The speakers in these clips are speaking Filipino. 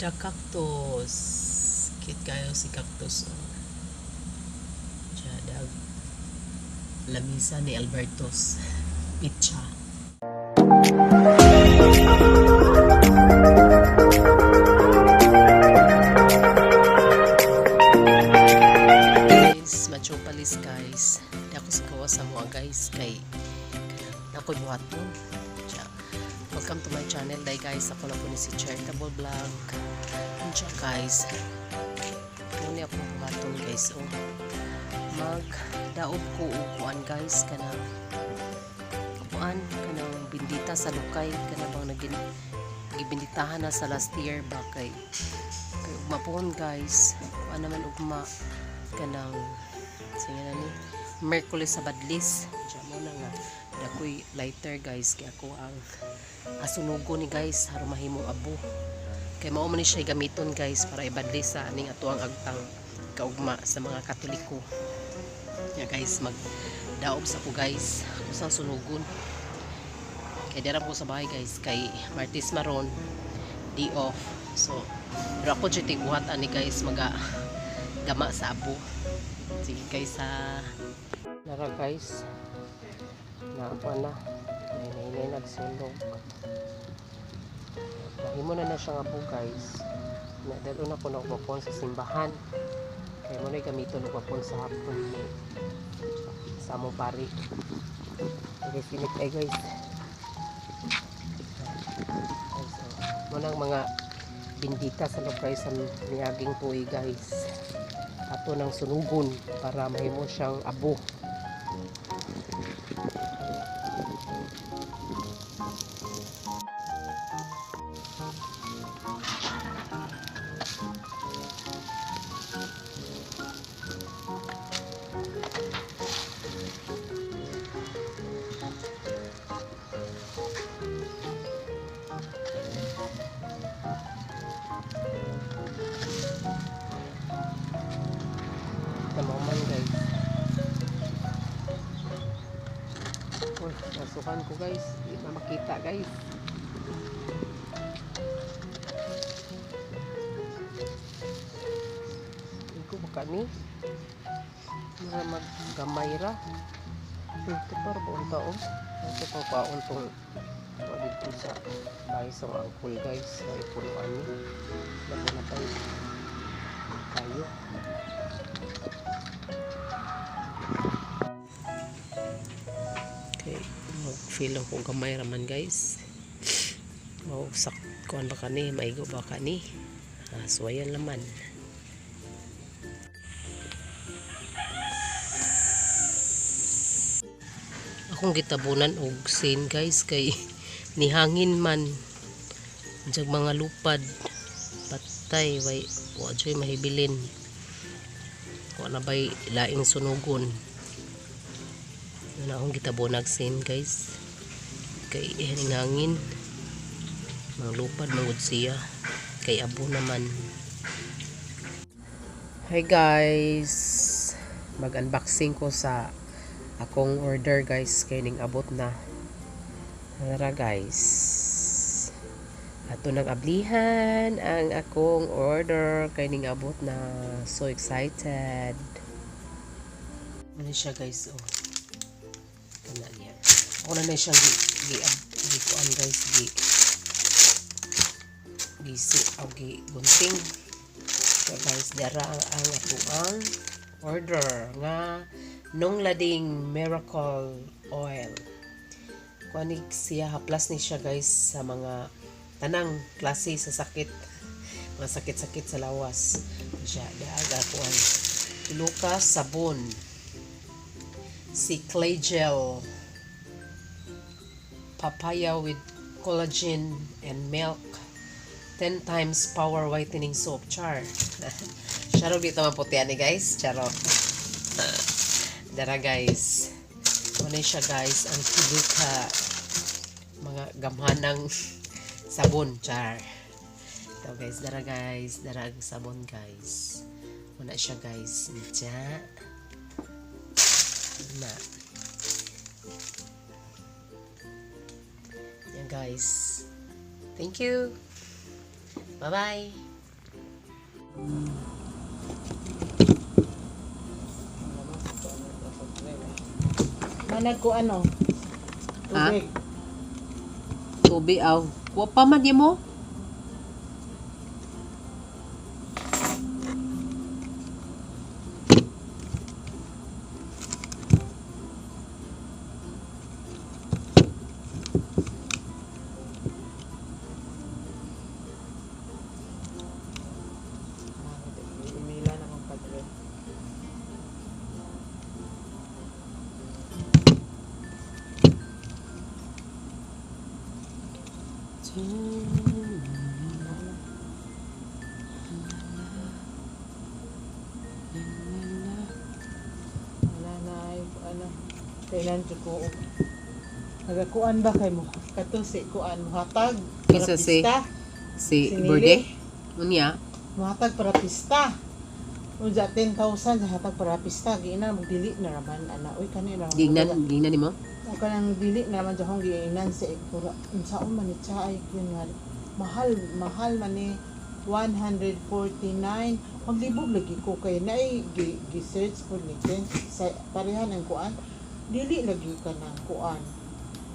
The cactus. Cute kayo si cactus. Oh. Diyan, lamisa ni Albertos. Pizza. Guys, machopalis guys. Di ako sigawa sa mga guys. Kay ako'y buhaton. Welcome to my channel. Day guys, ako na po ni si Charitable Vlog. Diyan guys. Muna ako buhaton guys. Oh. Magdaog ko upuan guys. Kanang bindita sa lukay. Kanang bang nagibinditahan na sa last year ba kay ugma pohon guys. Kuan naman ugma kanang sige na ni Merkulis sa Badlis. Diyan mo na nga. Ako'y lighter guys. Kaya ako ang asunugo ni guys. Harong mahimong abo. Kaya mao man ni siya gamiton guys. Para ibadli sa aning ato ang agtang kaugma sa mga Katoliko. Kaya guys magdaob sa ko guys. Kusang sunugon. Kaya dira po sa bahay guys. Kay Martis Maron. Day off. So pero ako dyan tiguhat ani guys. Gama sa abo. Sige guys ha. Nara guys. Naapa na. Nay nagsulog. Mahimo na siya nga po guys. Dalo na ko nagpapon sa simbahan. Kaya mo na gamiton nagpapon sa hapon. Sa among pari. Okay, sinip ay guys. So, munang mga bindita sa lukay sa niyaging tuwi guys. Ato ng sunugon para mahimo siyang abo. Naman guys. Uy, nasukan ko guys. Hindi na makita guys. Hindi ko baka ni. Mga maggamay ra. Ito pa rin taon. Ito pa paon itong dito sa bahay sa angkol guys. So ipunuan ni. Lago na tayo. Okay, mag-feel ako gamay raman guys. Mausak kuan ba kani, maigo ba kani. Suwayan laman. Akong gitabunan og sin guys kay nihangin man jag mga lupad patay way wa joy mahibilin. Wa na bay laing sunugon. Na akong gitabunag sin guys kay ihaning hangin mga lupad mangud siya kay abo naman. Hi guys, mag unboxing ko sa akong order guys kay ning abot na. Tara guys, ato nang ablihan ang akong order kay ning abot na. So excited. Ano siya guys, oh kana niya. Ako na siyang gikuan guys, gunting. So guys, dara ang atuang order nga nung lading miracle oil. Kuanig siya, haplas ni siya guys sa mga tanang klase sa sakit. Mga sakit-sakit sa lawas. Siya, daaga kuan. Lucas sabon. Si clay gel, papaya with collagen and milk, 10 times power whitening soap. Char. Charot dito maputi ani guys. Charot. Dara guys. Ano siya guys, ang kiluka mga gamhanang sabon. Char. Ito guys, dara guys. Dara ang sabon guys. Una siya guys. Nitya. Na. Yan guys. Thank you. Bye-bye. Manag ko ano? Tubig. Tubig aw. Wa pa man di mo? Imila na mong padre. Wala na ay ano. Kailan ko nagakuan ba kay mo? Kato si kuan mo hatag. Kisa si Sinili. birthday. Unya. Muhatag para pista. Uja 10,000 sa hatag para pista. Giina magdili na raman ana. Uy kanina. Gingnan nimo. O kanang dili na naman jahong giinan sa ikura. Unsaon man ni ay yun nga. Mahal man ni 149. Maglibog lagi ko kay naay gi-search po ni Ken sa pareha ng kuan. Dili lagi ka ng kuan.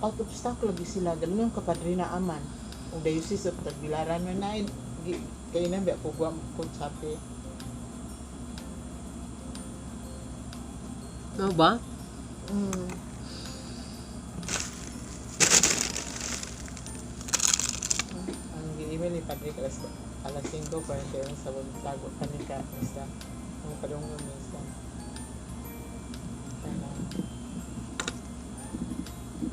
Out of stock lagi sila. Ganun yung kapadrina aman. O diocese of Tagbilaran man na kaya na ba po guwam po sabi. Ano ba? Ang email ni Padre alas 5 para kayo sa lagot panika isa ang padungong isa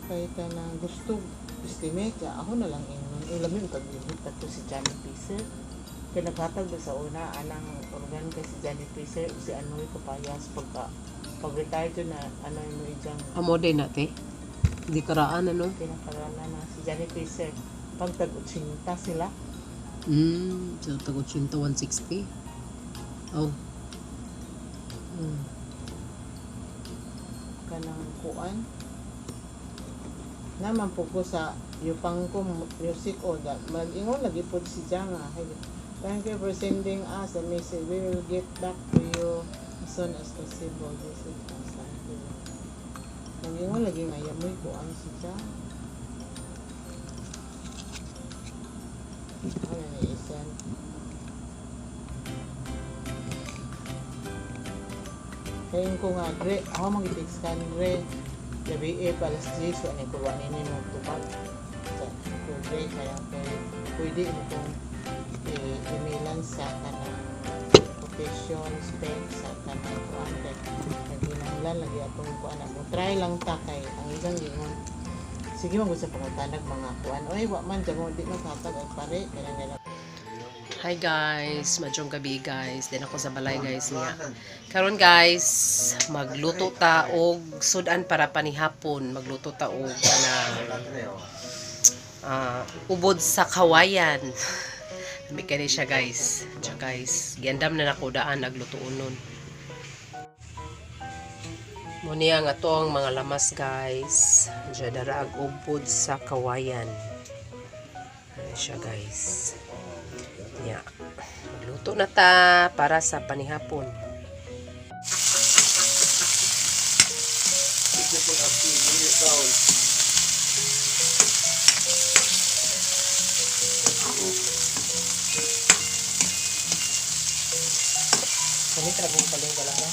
kaya ka na gusto estimate ako na lang ilamin pag-ibig to si Johnny Pacer kaya naghatag ba sa una anang organ kay si Johnny Pacer si Anoy Kapayas pag-retire dyan na ano yung ijang Amode nate. Di karaan ano. pinakarala na si Johnny Pacer pag tag-80 sila So tagot 160. Oh. kanang kuan naman po ko sa yupang ko music o mag-ingon lagi po si Janga. Thank you for sending us a message. We will get back to you as soon as possible. This is thank you. Mag-ingon lagi nga yamoy ko ang si Janga. Ano ni Isan? Kayong ko nga, Dre, ako mag-text ka ni Dre. Gabi alas 10, so anay kurwa nini mo tupag. So, Dre, kaya pwede mo kong emailan sa kanang quotation, specs, sa kanang kuwan. Naghinanglan, lagi atong kuwan na mo. Try lang ta kay ang isang gingon. Sige mo gusto pangutanag mga kuwan. Oy, wak man, dyan mo, di maghatag ang pare. Kaya Hi guys, madyong gabi guys. Din ako sa balay guys niya. Karon guys, magluto ta og sudan para panihapon. Magluto ta og ubod sa kawayan. Lami kani siya guys. Diya guys, giandam na nako daan naglutoon nun. Muna nga to ang mga lamas guys. Diya dara og ubod sa kawayan. Ano siya guys. Ya. Magluto na ta para sa panihapon. Kami trabong paling wala na.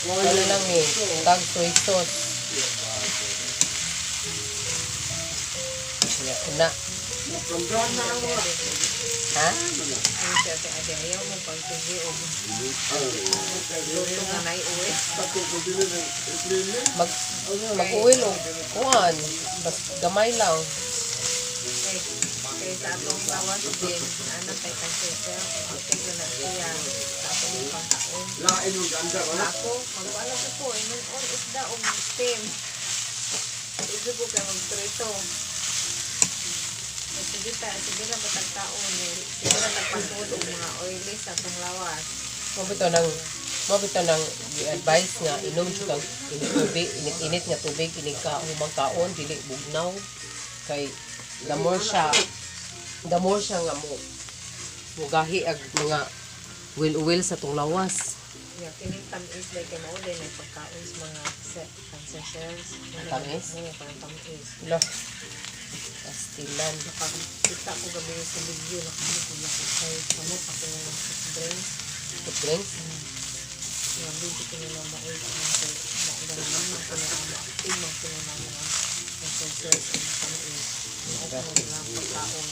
Ano lang eh, tag soy sauce. Ya, una. Ha? Ang siya ate ade ayaw mo pag sige o luto nga na iuwi. Mag-uwil o kuhan. Bas gamay lang. Kaya sa atong lawas din, anak kay Kansel, okay na na siya sa atong pangkaon. Ako, magpaalam ko po, inon on isda o steam. Ito po kayo magprito. Sige lang patagtaon. Sige lang nagpasod o mga oily sa atong lawas. Mabito nang i-advise nga inom siya kang tubig, init nga tubig, magkaon, dili bugnaw. Kay damor siya nga mugahi ag mga will sa tong lawas. Yeah, kining tamis like kay mao din ay pagkaon sa mga cancer cells. Tamis? Oo, parang tamis. Lo. Pastilan. Nakakita ko gabi sa video, nakakita ko kay samot ako ng drinks. Food drinks? Yung video ko nila maoy ko ng naman ko na active mo ko na mga cancer cells ng tamis. Yung ako na pagkaon.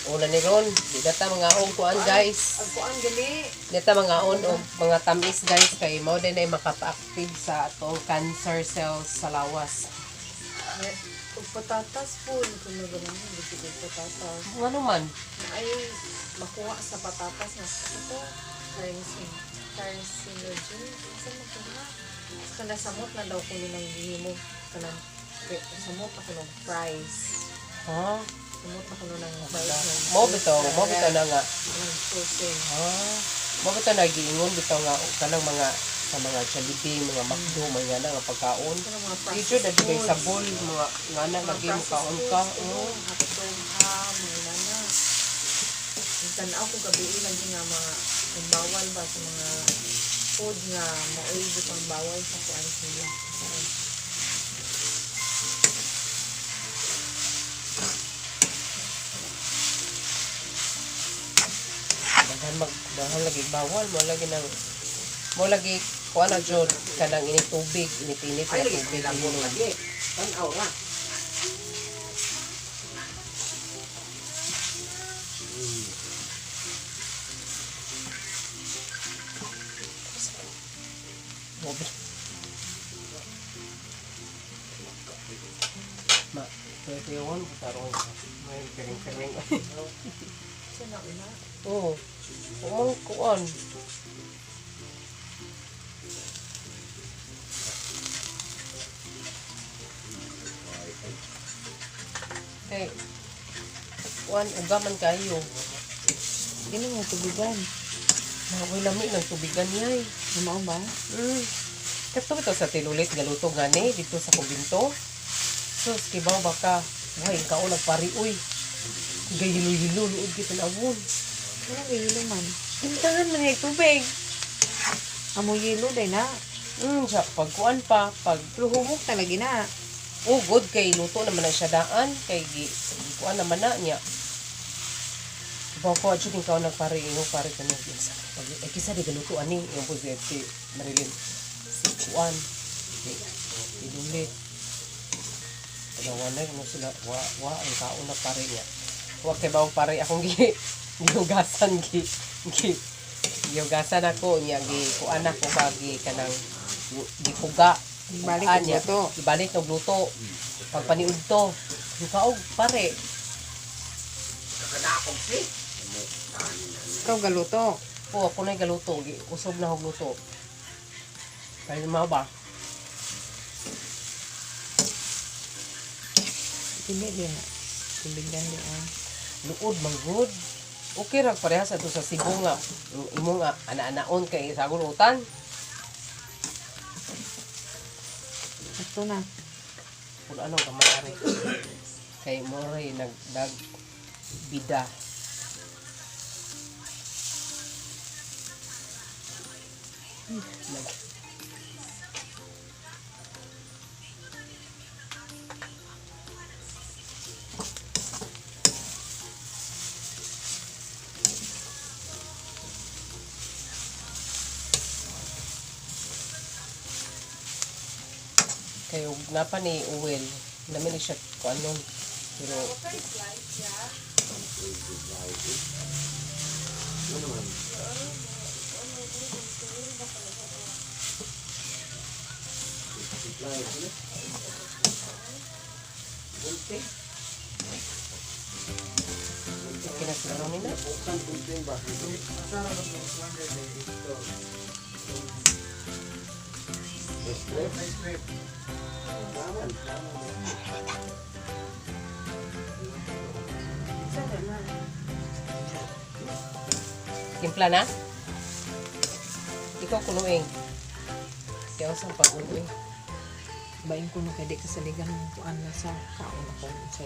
Una ni Ron, di data mga kuan guys. Ang kuan gali. Data mga o mga tamis guys kay mao din ay makapa-active sa atong cancer cells sa lawas. Ug patatas po, kung naganahan dito yung patatas. Ano man? Ay makuha sa patatas na ito carcinogen. Sa makuha. Kana samot na daw kuno ng gihimo. Kana samot ako ng fries. Ha? Samot ako ng fries. Mo bitaw na nga. Ng protein. Mo bitaw na giingon bitaw nga kanang mga sa mga Jollibee, mga McDo, mga nga pagkaon. Kana mga fast Dito na kay sabon, mga nga na lagi mo kaon ka. Hotdog, ham, mga nana. Tanaw ko gabi lagi nga mga ang bawal ba sa mga food nga maoy pang bawal sa kuan sila. Dahil lagi bawal mo lagi kuan na jud kanang init tubig, init na tubig lagi. Tanaw ra. Ma, pwede yun, tarong may kering-kering. Siya na una. Oo. Kumang kuan. Okay. Kuan, ugaman kayo. Dili mo tubigan. Nakoy lami ng tubigan yay. Mao ba? Kato ito sa tilulit, galuto gani, dito sa kumbinto. Sus, kibaw baka, why, kao nagpari, uy. Gayilo-hilo, luod kita na abon. Wala may yelo man. Tintangan na yung tubig. Amo yelo day na. Siya, pagkuan pa, pag, Pero humok talaga na. oh, good, kay luto naman na siya daan, kay kuan naman na niya. Kibaw ko, adyo din kao nagpari, pari ka nung ginsa. Eh, kisa di galuto, ani, yung po si Marilyn, si kuan, si Dulit. Pagawanay mo sila, ang kao na pare niya. Huwag kay bawang pare akong gihugasan gihugasan ako niya kuan ako bagi kanang gipuga Ibalik kuan og niya, luto. ibalik og luto pagpaniud to kaog pare Ikaw galuto. po ako na galuto usob na og luto kaya mao ba Dili din na. Tubigan din ang. luod manggod okay ra parehas ato sa Cebu nga imo nga ana-anaon kay sa gulutan Ito na. kung ano ka maaari kay mo ray nagdag bida kayo napa ni Uwel namin siya kung ano pero Kinaslaro nila. Timpla na? Ikaw kunuing. Kaya sa pag-uwi. Bain ko no kay di kasaligan ng kuan na sa kaon ako sa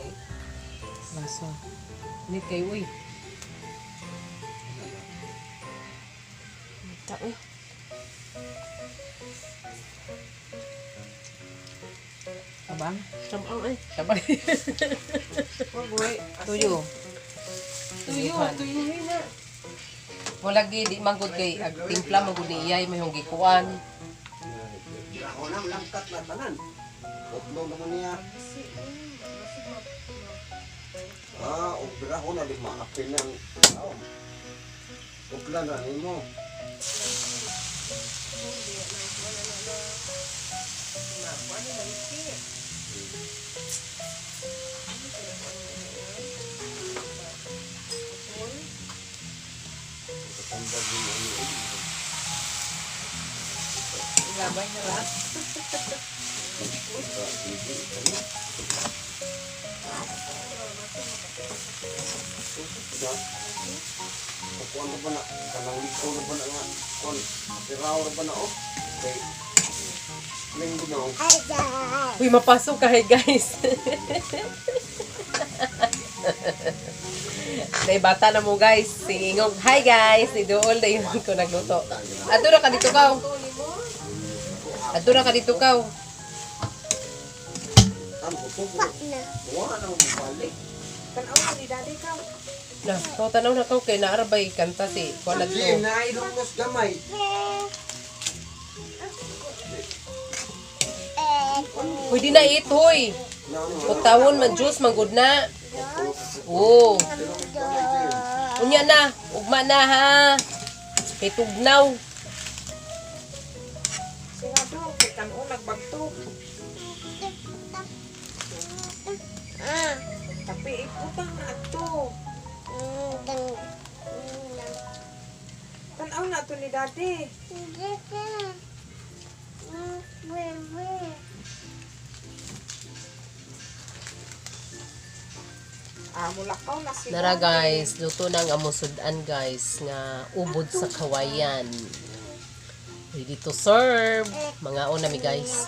lasa. Hindi kayo uy. Ta uy. Abang, Sabang ay. Sabang. wag way. Tuyo. Tuyo na. Wala gi di manggod kay ag timpla manggod ni iyay may hong gikuan. Ako na langkat na tanan. Utlo naman niya. Opera ko na di maapin ng tao. Opera na nimo. Labay na ra. Kuan na ba na? Kanang liko na ba na nga? Kuan, piraw na ba na o? Okay. Linggo na o. Uy mapasok ka hey guys. Day bata na mo guys. Singog. Hi guys. Ni Dool na yun ko nagluto. Ato na ka dito kaw. Ato na ka dito kaw. Ang kuto ko. Wala na balik. Tanaw na ni daddy ka. Na, kau tanaw na kaw kay naarabay kanta si kuan na to. Sige, nailong nos gamay. Pwede na itoy. Pagtawon man juice manggod na. Oh. Unya na, ugma na ha. Kay tugnaw. Sigado kay kanon nagbagto. Tapi ikutang na ato. Tanaw na to ni daddy. Mulakaw na si Nara daddy. guys, luto na ang amusudan guys nga ubod sa kawayan. Ready to serve. Mga una mi guys.